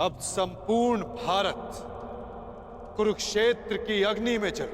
अब संपूर्ण भारत कुरुक्षेत्र की अग्नि में जल।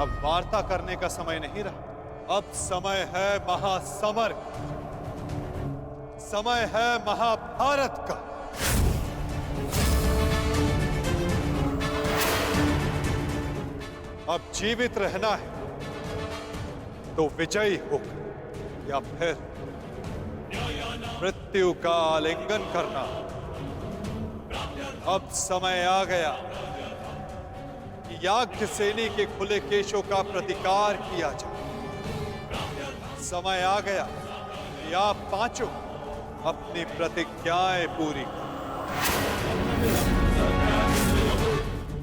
अब वार्ता करने का समय नहीं रहा, अब समय है महासमर, समय है महाभारत का। अब जीवित रहना है तो विजयी होकर या फिर मृत्यु का आलिंगन करना। अब समय आ गया कि याज्ञसेनी के खुले केशों का प्रतिकार किया जाए। समय आ गया कि आप पांचों अपनी प्रतिज्ञाएं पूरी करें।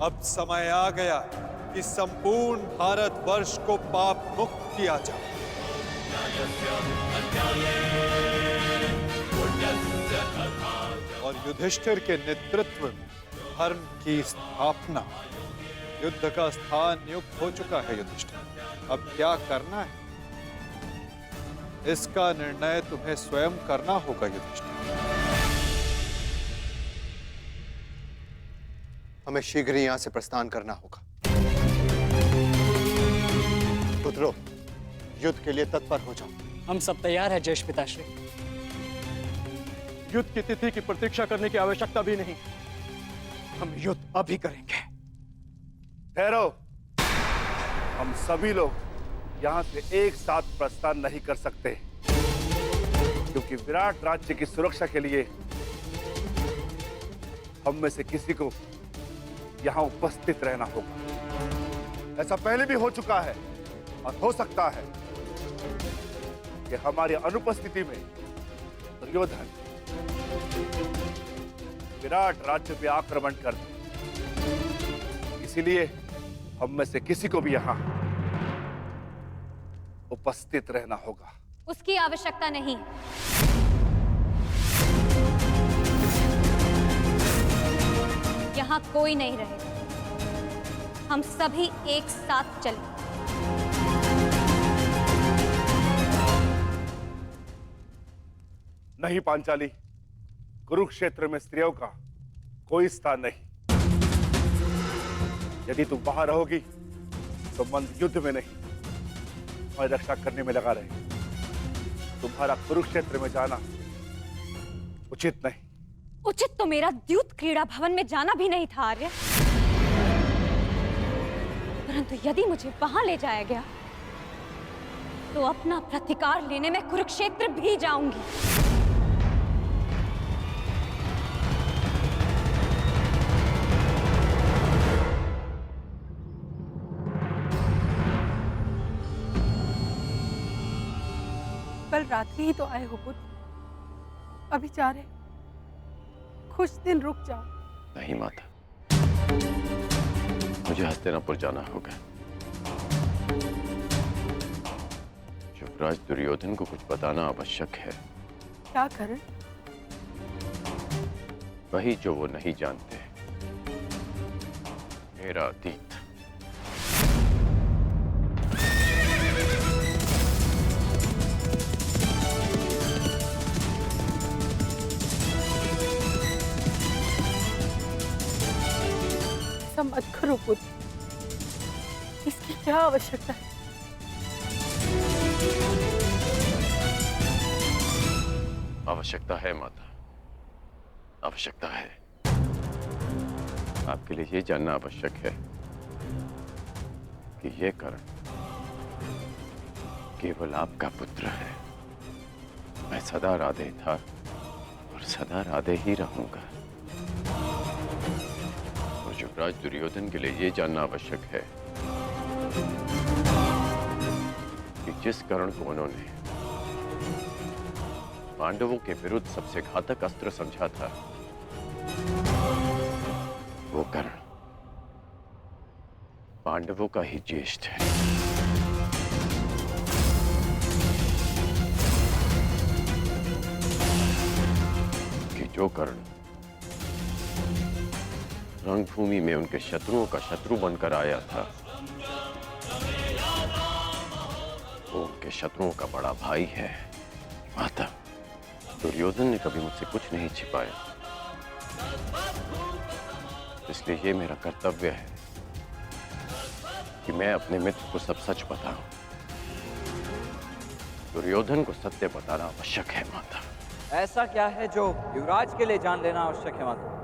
अब समय आ गया कि संपूर्ण भारतवर्ष को पाप मुक्त किया जाए। और युधिष्ठिर के नेतृत्व में धर्म की स्थापना। युद्ध का स्थान नियुक्त हो चुका है युधिष्ठिर, अब क्या करना है इसका निर्णय तुम्हें स्वयं करना होगा युधिष्ठिर। हमें शीघ्र ही यहां से प्रस्थान करना होगा। पुत्रों, युद्ध के लिए तत्पर हो जाओ। हम सब तैयार हैं ज्येष्ठ पिताश्री। युद्ध की तिथि की प्रतीक्षा करने की आवश्यकता भी नहीं, हम युद्ध अभी करेंगे। ठहरो, हम सभी लोग यहां से एक साथ प्रस्थान नहीं कर सकते, क्योंकि विराट राज्य की सुरक्षा के लिए हम में से किसी को यहां उपस्थित रहना होगा। ऐसा पहले भी हो चुका है और हो सकता है कि हमारी अनुपस्थिति में दुर्योधन विराट राज्य पे आक्रमण कर दे। इसीलिए हम में से किसी को भी यहां उपस्थित रहना होगा। उसकी आवश्यकता नहीं। यहां कोई नहीं रहेगा, हम सभी एक साथ चलें। नहीं पांचाली, कुरुक्षेत्र में स्त्रियों का कोई स्थान नहीं। यदि तुम बाहर रहोगी तो मन युद्ध में नहीं और रक्षा करने में लगा रहेगा। तुम्हारा कुरुक्षेत्र में जाना उचित नहीं। उचित तो मेरा द्यूत क्रीड़ा भवन में जाना भी नहीं था आर्य, परंतु यदि मुझे वहां ले जाया गया तो अपना प्रतिकार लेने में कुरुक्षेत्र भी जाऊंगी। कल रात्रि ही तो आए हो पुत्र, अभी जा रहे? कुछ दिन रुक जाओ। नहीं माता, मुझे हस्तिनापुर जाना होगा। युवराज दुर्योधन को कुछ बताना आवश्यक है। क्या कारण? वही जो वो नहीं जानते, मेरा अतीत। ऐसा मत करो पुत्र, इसकी क्या आवश्यकता है? आवश्यकता है माता, आवश्यकता है। आपके लिए ये जानना आवश्यक है कि ये कर्ण केवल आपका पुत्र है। मैं सदा राधे था और सदा राधे ही रहूंगा। और युवराज दुर्योधन के लिए ये जानना आवश्यक है कि जिस कर्ण को उन्होंने पांडवों के विरुद्ध सबसे घातक अस्त्र समझा था, वो कर्ण पांडवों का ही ज्येष्ठ है। कि जो कर्ण रणभूमि में उनके शत्रुओं का शत्रु बनकर आया था, वो उनके शत्रुओं का बड़ा भाई है। माता, दुर्योधन ने कभी मुझसे कुछ नहीं छिपाया, इसलिए ये मेरा कर्तव्य है कि मैं अपने मित्र को सब सच बताऊं। दुर्योधन को सत्य बताना आवश्यक है माता। ऐसा क्या है जो युवराज के लिए जान लेना आवश्यक है माता?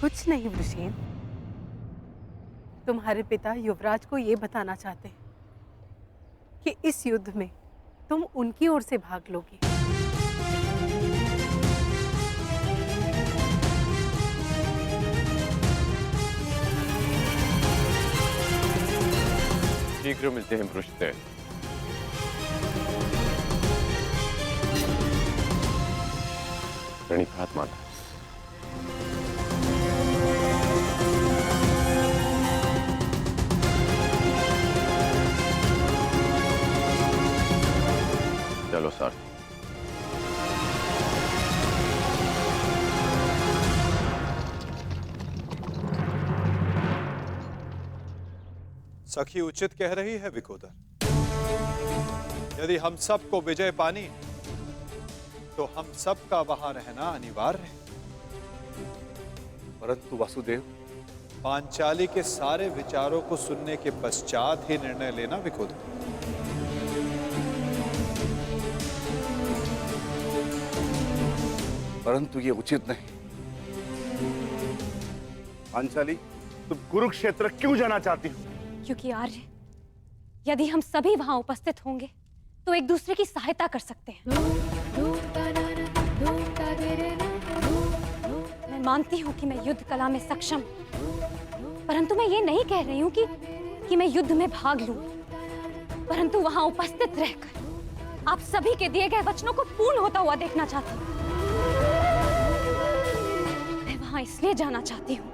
कुछ नहीं वृषेण, तुम्हारे पिता युवराज को ये बताना चाहते हैं कि इस युद्ध में तुम उनकी ओर से भाग लोगे। शीघ्र मिलते हैं पृष्ठदेव। प्रणिपात माता। चलो सारथी। सखी उचित कह रही है विकोदर। यदि हम सबको विजय पानी है तो हम सबका वहां रहना अनिवार्य है। परंतु वासुदेव, पांचाली के सारे विचारों को सुनने के पश्चात ही निर्णय लेना विकोदर। परंतु ये उचित नहीं। पांचाली, तुम कुरुक्षेत्र क्यों जाना चाहती हो? क्योंकि आर्य, यदि हम सभी वहां उपस्थित होंगे तो एक दूसरे की सहायता कर सकते हैं। मैं मानती हूं कि मैं युद्ध कला में सक्षम हूं, परंतु मैं ये नहीं कह रही हूं कि मैं युद्ध में भाग लूं, परंतु वहां उपस्थित रहकर आप सभी के दिए गए वचनों को पूर्ण होता हुआ देखना चाहती हूँ। मैं वहां इसलिए जाना चाहती हूँ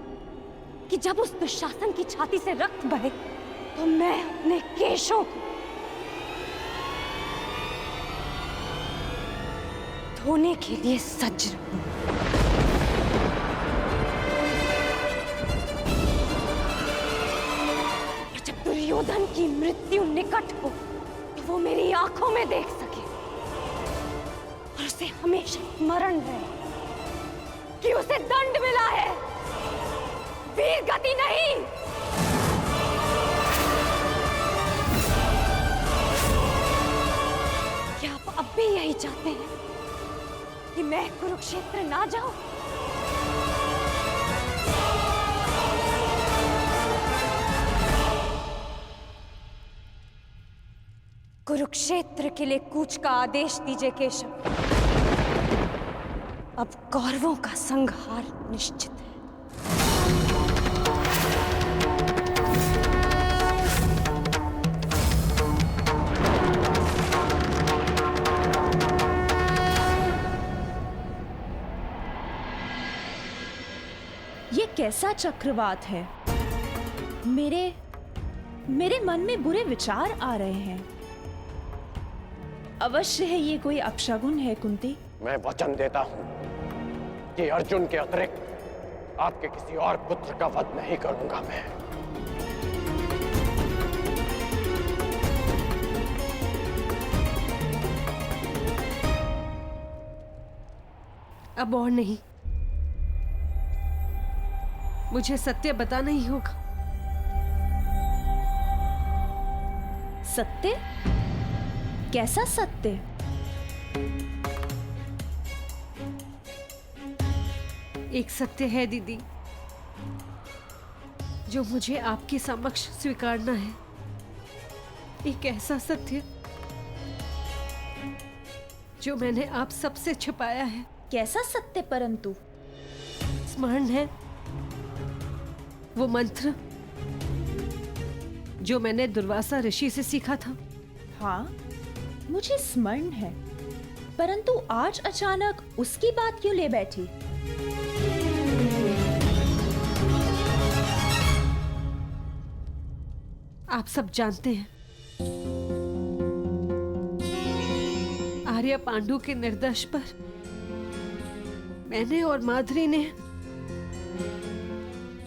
कि जब उस दुशासन की छाती से रक्त बहे तो मैं अपने केशों को धोने के लिए सज्ज रहूं। और जब दुर्योधन की मृत्यु निकट हो तो वो मेरी आंखों में देख सके और उसे हमेशा स्मरण रहे कि उसे दंड मिला है, वीर गति नहीं। क्या आप अब भी यही चाहते हैं कि मैं कुरुक्षेत्र ना जाऊं? कुरुक्षेत्र के लिए कूच का आदेश दीजिए केशव। अब कौरवों का संहार निश्चित है। ये कैसा चक्रवात है? मेरे मन में बुरे विचार आ रहे हैं। अवश्य है ये कोई अपशगुन है कुंती। मैं वचन देता हूं कि अर्जुन के अतिरिक्त आपके किसी और पुत्र का वध नहीं करूंगा मैं। अब और नहीं, मुझे सत्य बताना ही होगा। सत्य? कैसा सत्य? एक सत्य है दीदी, जो मुझे आपके समक्ष स्वीकारना है। एक ऐसा सत्य जो मैंने आप सबसे छिपाया है। कैसा सत्य? परंतु स्मरण है वो मंत्र जो मैंने दुर्वासा ऋषि से सीखा था? हाँ, मुझे स्मरण है, परंतु आज अचानक उसकी बात क्यों ले बैठी? आप सब जानते हैं, आर्य पांडु के निर्देश पर मैंने और माधुरी ने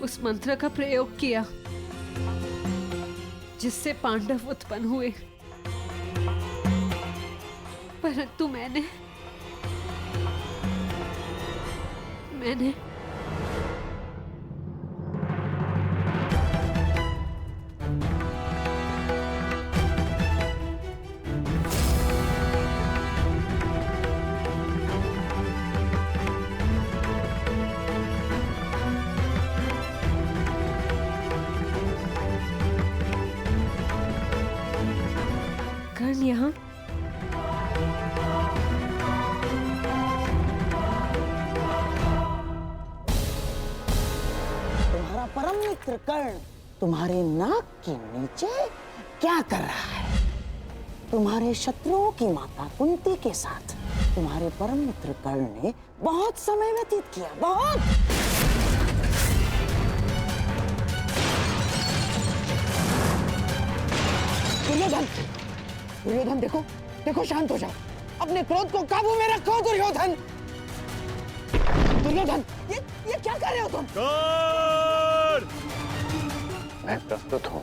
उस मंत्र का प्रयोग किया जिससे पांडव उत्पन्न हुए, परंतु मैंने कर्ण यहाँ तुम्हारा परम मित्र कर्ण तुम्हारे नाक के नीचे क्या कर रहा है? तुम्हारे शत्रुओं की माता कुंती के साथ तुम्हारे परम मित्र कर्ण ने बहुत समय व्यतीत किया, बहुत। दुर्योधन, दुर्योधन देखो, देखो, शांत हो जाओ, अपने क्रोध को काबू में रखो। दुर्योधन, दुर्योधन, ये क्या कर रहे हो तुम? मैं प्रस्तुत हूं।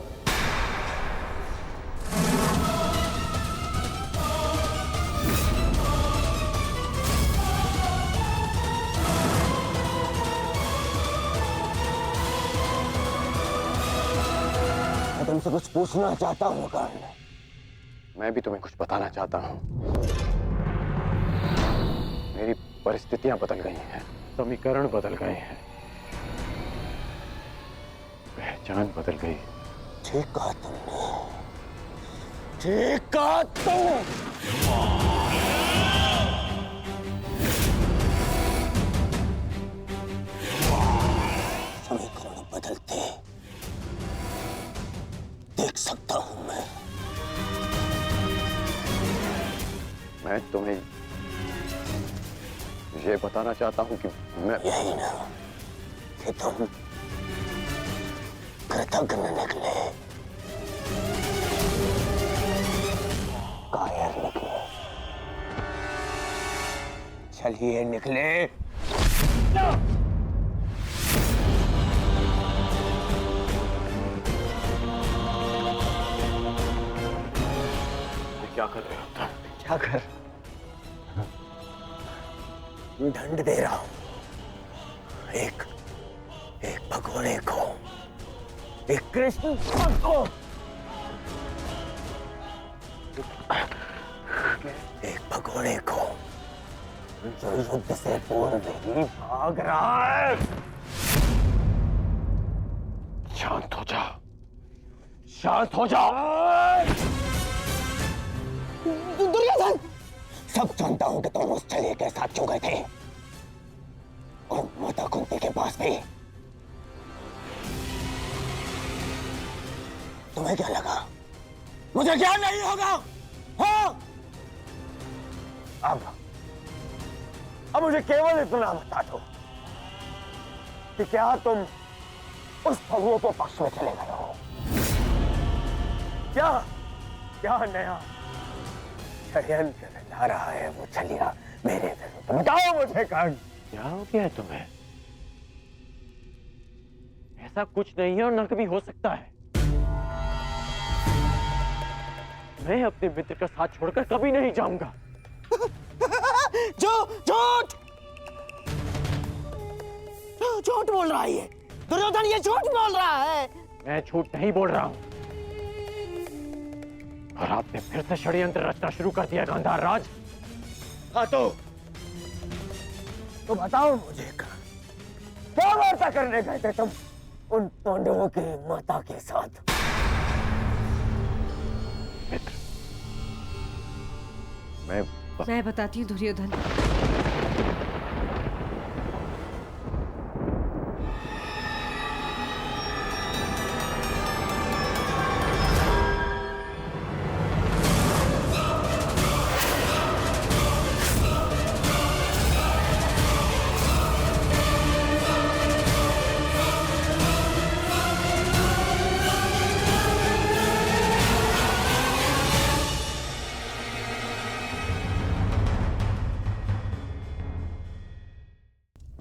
मैं तुमसे कुछ पूछना चाहता हूँ कर्ण। मैं भी तुम्हें कुछ बताना चाहता हूं। मेरी परिस्थितियां बदल गई हैं, समीकरण बदल गए हैं, पहचान बदल गई। ठीक कहा तुमने, ठीक कहा तुमने। समीकरण बदलते देख सकता हूं मैं तुम्हें ये बताना चाहता हूं कि मैं यही ना कि तुम कृतज्ञ निकले, कायर निकले। चलिए निकले। क्या कर रहे हो तुम? क्या कर? दंड दे रहा हूं एक भगोड़े को, एक कृष्ण को, एक भगोड़े को जो युद्ध से पूर्व ही भाग रहा है। शांत हो जाओ, शांत हो जाओ। दुर्योधन, सब जानता हूं कि तुम उस छलिए के साथ क्यों गए थे, और माता कुंती के पास भी। तुम्हें क्या लगा मुझे क्या नहीं होगा? हाँ? अब मुझे केवल इतना बता दो कि क्या तुम उस छलिए के पक्ष में चले गए हो? क्या नया षड्यंत्र ला रहा है वो छलिया मेरे विरुद्ध? बताओ मुझे कर्ण। क्या हो गया है तुम्हें? ऐसा कुछ नहीं है और न कभी हो सकता है। मैं अपने मित्र का साथ छोड़कर कभी नहीं जाऊंगा। झूठ झूठ बोल रहा है ये दुर्योधन, ये झूठ बोल रहा है। मैं झूठ नहीं बोल रहा हूं, और आपने फिर से षड्यंत्र रचना शुरू कर दिया गांधार राज। हाँ तो बताओ मुझे क्या वार्ता करने गए थे तुम उन पांडवों की माता के साथ? मित्र, मैं बताती हूँ दुर्योधन।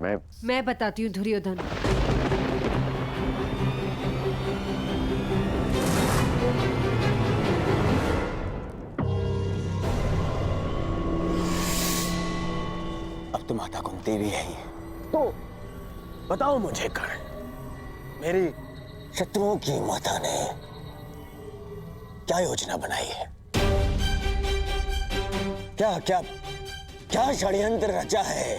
मैं बताती हूँ दुर्योधन। अब तो माता कुंती भी यही है, तो बताओ मुझे कर्ण, मेरी शत्रुओं की माता ने क्या योजना बनाई है? क्या क्या क्या षड्यंत्र रचा है?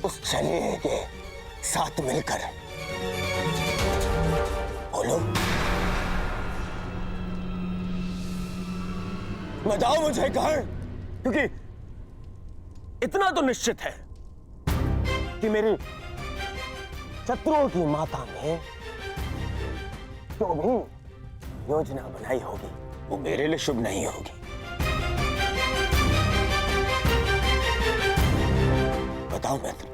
उस छलिए के साथ मिलकर बोलो, बताओ मुझे कर्ण, क्योंकि इतना तो निश्चित है कि मेरी शत्रुओं की माता ने जो भी योजना बनाई होगी वो मेरे लिए शुभ नहीं होगी। बताओ मित्र,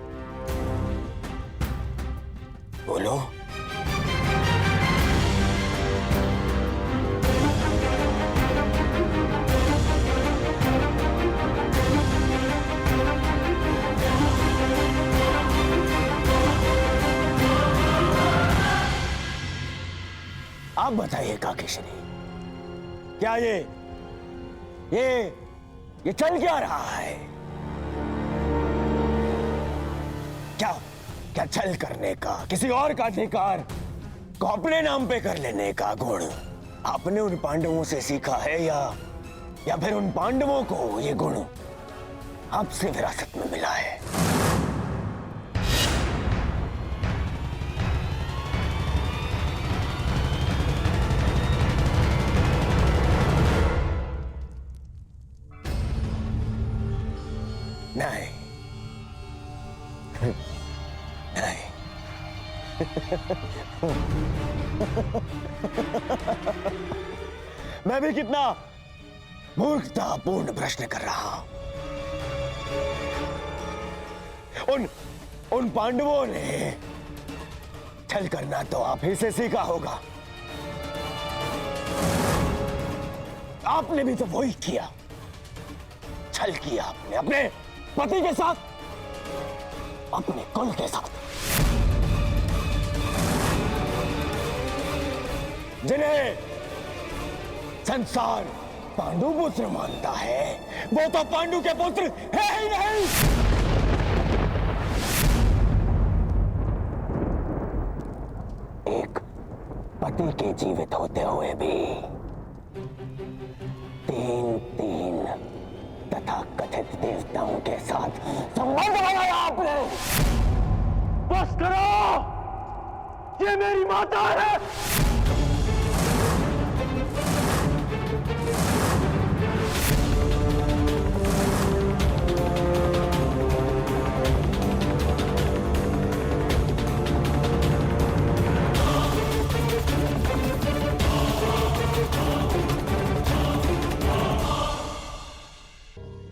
बोलो। आप बताइए काकेशनी, क्या ये चल क्या रहा है? क्या छल करने का, किसी और का अधिकार को अपने नाम पे कर लेने का गुण आपने उन पांडवों से सीखा है, या फिर उन पांडवों को ये गुण आपसे विरासत में मिला है? नहीं नहीं मैं भी कितना मूर्खतापूर्ण प्रश्न कर रहा हूं। उन पांडवों ने छल करना तो आप ही से सीखा होगा। आपने भी तो वही किया, छल किया आपने अपने पति के साथ, अपने कुल के साथ। जिन्हें संसार पांडु पुत्र मानता है वो तो पांडु के पुत्र है ही नहीं। एक पति के जीवित होते हुए भी तीन तथा कथित देवताओं के साथ संबंध बनाया आपने। बस करो, ये मेरी माता है।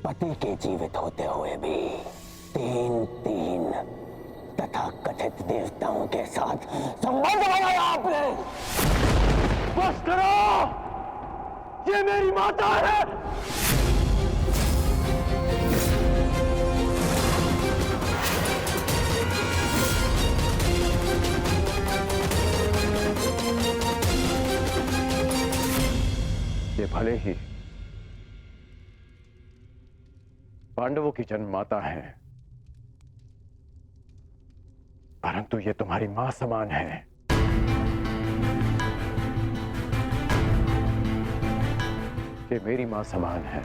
पति के जीवित होते हुए भी तीन तथा कथित देवताओं के साथ संबंध बनाया आपने। बस करो, ये मेरी माता है। ये भले ही पांडवों की जन्म माता है, परंतु ये तुम्हारी मां समान है। ये मेरी मां समान है।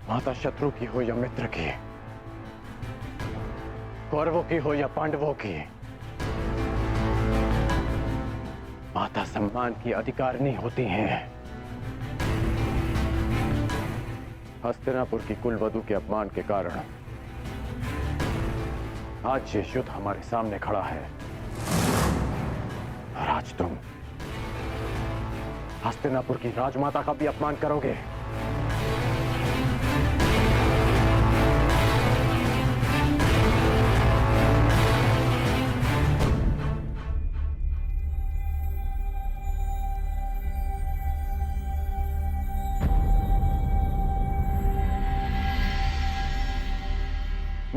माता शत्रु की हो या मित्र की, कौरवों की हो या पांडवों की, माता सम्मान की अधिकारिणी होती हैं। हस्तिनापुर की कुलवधू के अपमान के कारण आज ये युद्ध हमारे सामने खड़ा है, और आज तुम हस्तिनापुर की राजमाता का भी अपमान करोगे।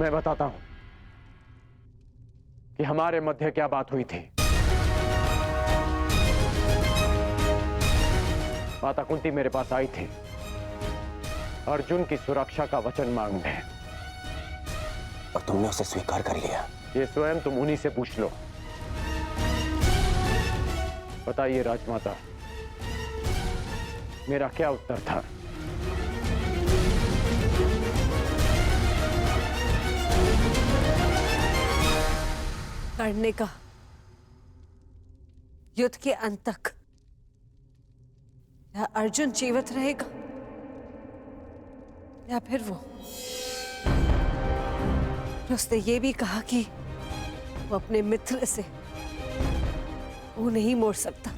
मैं बताता हूं कि हमारे मध्य क्या बात हुई थी। माता कुंती मेरे पास आई थी अर्जुन की सुरक्षा का वचन मांगने, और तुमने उसे स्वीकार कर लिया। ये स्वयं तुम उन्हीं से पूछ लो। बताइए राजमाता, मेरा क्या उत्तर था? लड़ने का, युद्ध के अंत तक, या अर्जुन जीवित रहेगा या फिर वो। उसने ये भी कहा कि वो अपने मित्र से वो नहीं मोड़ सकता।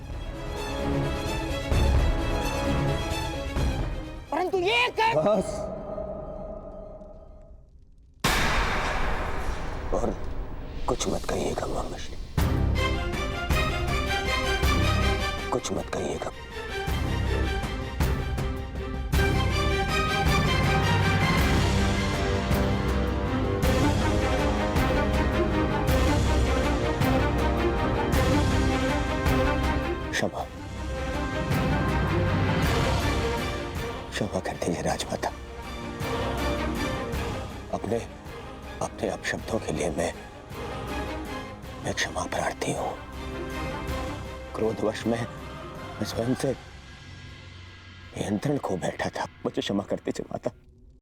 परंतु ये बस। और कुछ मत कहिएगा मामाश्री, कुछ मत कहिएगा। क्षमा, क्षमा कर दीजिए राजमाता। अपने अपने अपशब्दों के लिए मैं क्षमा प्रार्थी हूं। क्रोधवश में मैं स्वयं से नियंत्रण खो बैठा था। मुझे क्षमा कर दीजिए माता।